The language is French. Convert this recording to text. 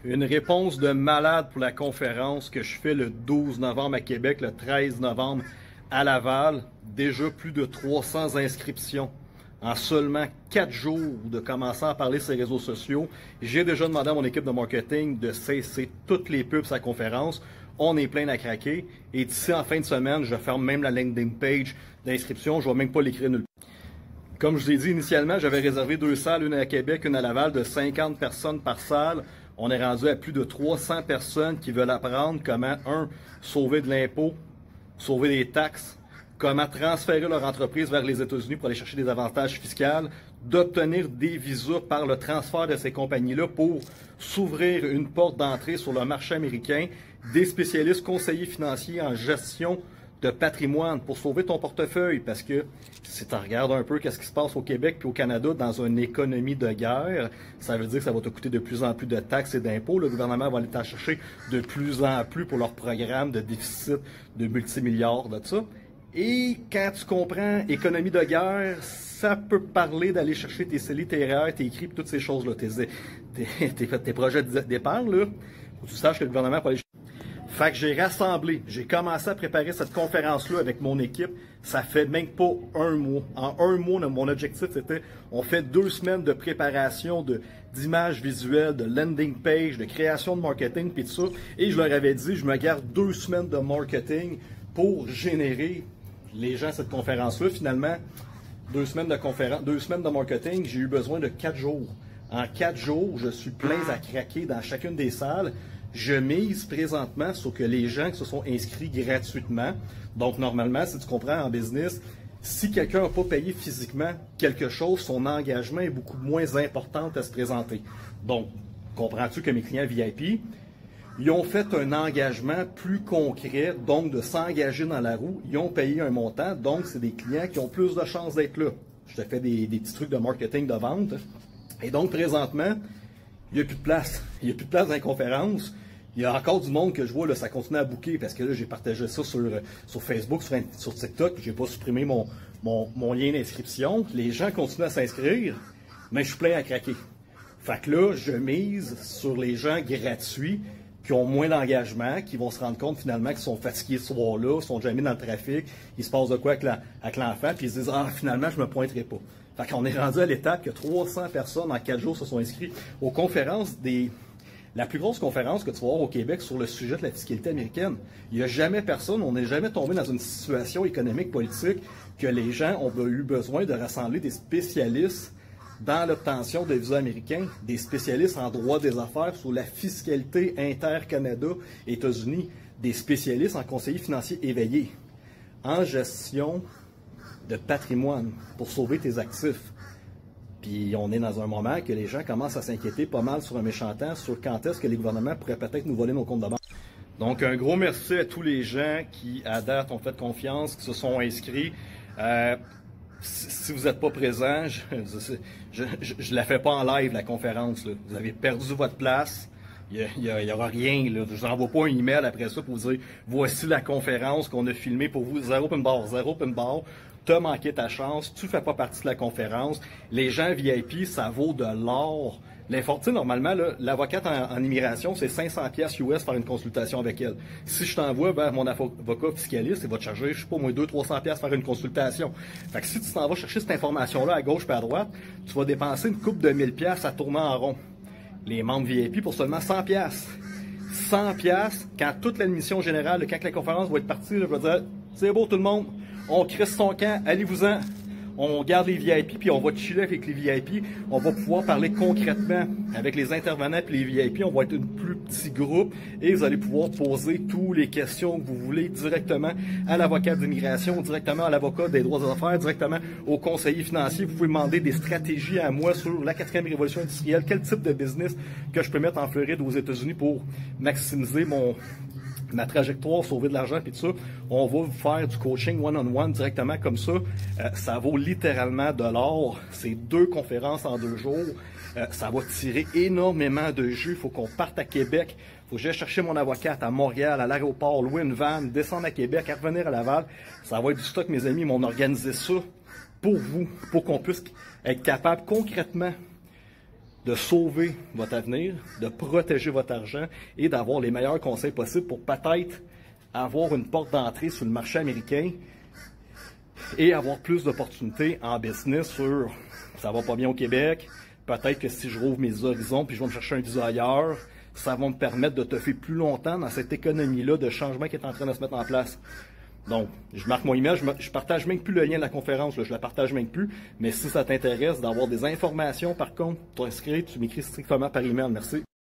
Une réponse de malade pour la conférence que je fais le 12 novembre à Québec, le 13 novembre à Laval. Déjà plus de 300 inscriptions en seulement 4 jours de commencer à parler sur les réseaux sociaux. J'ai déjà demandé à mon équipe de marketing de cesser toutes les pubs à la conférence. On est plein à craquer. Et d'ici en fin de semaine, je ferme même la landing page d'inscription. Je ne vais même pas l'écrire nulle part. Comme je vous ai dit initialement, j'avais réservé 2 salles, une à Québec, une à Laval, de 50 personnes par salle. On est rendu à plus de 300 personnes qui veulent apprendre comment, sauver de l'impôt, sauver des taxes, comment transférer leur entreprise vers les États-Unis pour aller chercher des avantages fiscaux, d'obtenir des visas par le transfert de ces compagnies-là pour s'ouvrir une porte d'entrée sur le marché américain, des spécialistes conseillers financiers en gestion de patrimoine pour sauver ton portefeuille, parce que si tu regardes un peu qu'est-ce qui se passe au Québec et au Canada dans une économie de guerre, ça veut dire que ça va te coûter de plus en plus de taxes et d'impôts. Le gouvernement va aller t'en chercher de plus en plus pour leur programme de déficit de multimilliards de ça. Et quand tu comprends économie de guerre, ça peut parler d'aller chercher tes CELI, tes REER, tes CRI, toutes ces choses-là, tes projets d'épargne, là, faut que tu saches que le gouvernement va aller chercher. Fait que j'ai rassemblé, j'ai commencé à préparer cette conférence-là avec mon équipe. Ça fait même pas un mois. En un mois, mon objectif, c'était, on fait 2 semaines de préparation d'images visuelles, de landing page, de création de marketing, puis tout ça. Et je leur avais dit, je me garde 2 semaines de marketing pour générer les gens à cette conférence-là. Finalement, 2 semaines de conférence, 2 semaines de marketing, j'ai eu besoin de 4 jours. En 4 jours, je suis plein à craquer dans chacune des salles. Je mise présentement sur que les gens qui se sont inscrits gratuitement, donc normalement, si tu comprends en business, si quelqu'un n'a pas payé physiquement quelque chose, son engagement est beaucoup moins important à se présenter. Donc, comprends-tu que mes clients VIP, ils ont fait un engagement plus concret, donc de s'engager dans la roue, ils ont payé un montant, donc c'est des clients qui ont plus de chances d'être là. Je te fais des petits trucs de marketing de vente. Et donc, présentement, il n'y a plus de place. Il n'y a plus de place dans les conférences. Il y a encore du monde que je vois, là, ça continue à booker parce que là, j'ai partagé ça sur Facebook, sur TikTok, j'ai pas supprimé mon lien d'inscription. Les gens continuent à s'inscrire, mais je suis plein à craquer. Fait que là, je mise sur les gens gratuits qui ont moins d'engagement, qui vont se rendre compte finalement qu'ils sont fatigués ce soir-là, ils sont jamais dans le trafic, il se passe de quoi avec l'enfant, puis ils se disent « Ah, finalement, je me pointerai pas ». Fait qu'on est rendu à l'étape que 300 personnes en 4 jours se sont inscrites aux conférences la plus grosse conférence que tu vas avoir au Québec sur le sujet de la fiscalité américaine. Il n'y a jamais personne, on n'est jamais tombé dans une situation économique, politique, que les gens ont eu besoin de rassembler des spécialistes dans l'obtention de visas américains, des spécialistes en droit des affaires sur la fiscalité inter-Canada, États-Unis, des spécialistes en conseiller financier éveillé, en gestion de patrimoine pour sauver tes actifs. Puis on est dans un moment que les gens commencent à s'inquiéter pas mal sur un méchant temps, sur quand est-ce que les gouvernements pourraient peut-être nous voler nos comptes de banque. Donc un gros merci à tous les gens qui, à date, ont fait confiance, qui se sont inscrits. Si vous n'êtes pas présent, je la fais pas en live, la conférence, là. Vous avez perdu votre place. Il n'y aura rien. Là. Je ne vous envoie pas un email après ça pour vous dire voici la conférence qu'on a filmée pour vous. Zéro open bar. Tu as manqué ta chance, tu ne fais pas partie de la conférence. Les gens VIP, ça vaut de l'or. Normalement, l'avocate en immigration, c'est 500$ US faire une consultation avec elle. Si je t'envoie vers mon avocat fiscaliste, il va te charger, je sais pas, moins 200-300$ faire une consultation. Fait que si tu t'en vas chercher cette information-là à gauche et à droite, tu vas dépenser une coupe de 1000$ à tourner en rond. Les membres VIP pour seulement 100$. 100$, quand toute l'admission générale, quand la conférence va être partie, je vais dire, c'est beau tout le monde, on crisse son camp, allez-vous-en. On garde les VIP, puis on va chiller avec les VIP. On va pouvoir parler concrètement avec les intervenants et les VIP. On va être un plus petit groupe et vous allez pouvoir poser toutes les questions que vous voulez directement à l'avocat d'immigration, directement à l'avocat des droits des affaires, directement au conseiller financier. Vous pouvez demander des stratégies à moi sur la 4e révolution industrielle, quel type de business que je peux mettre en Floride aux États-Unis pour maximiser ma trajectoire, sauver de l'argent et tout ça. On va vous faire du coaching one-on-one directement comme ça. Ça vaut littéralement de l'or. C'est 2 conférences en 2 jours. Ça va tirer énormément de jus. Il faut qu'on parte à Québec. Il faut que j'aille chercher mon avocate à Montréal, à l'aéroport, louer une van, descendre à Québec, à revenir à Laval. Ça va être du stock, mes amis. Mais on a organisé ça pour vous, pour qu'on puisse être capable concrètement de sauver votre avenir, de protéger votre argent et d'avoir les meilleurs conseils possibles pour peut-être avoir une porte d'entrée sur le marché américain et avoir plus d'opportunités en business sur ça va pas bien au Québec, peut-être que si je rouvre mes horizons puis je vais me chercher un visa ailleurs, ça va me permettre de te faire plus longtemps dans cette économie-là de changement qui est en train de se mettre en place. Donc, je marque mon email, je partage même plus le lien de la conférence, là, je la partage même plus, mais si ça t'intéresse d'avoir des informations, par contre, t'inscris, tu m'écris strictement par email. Merci.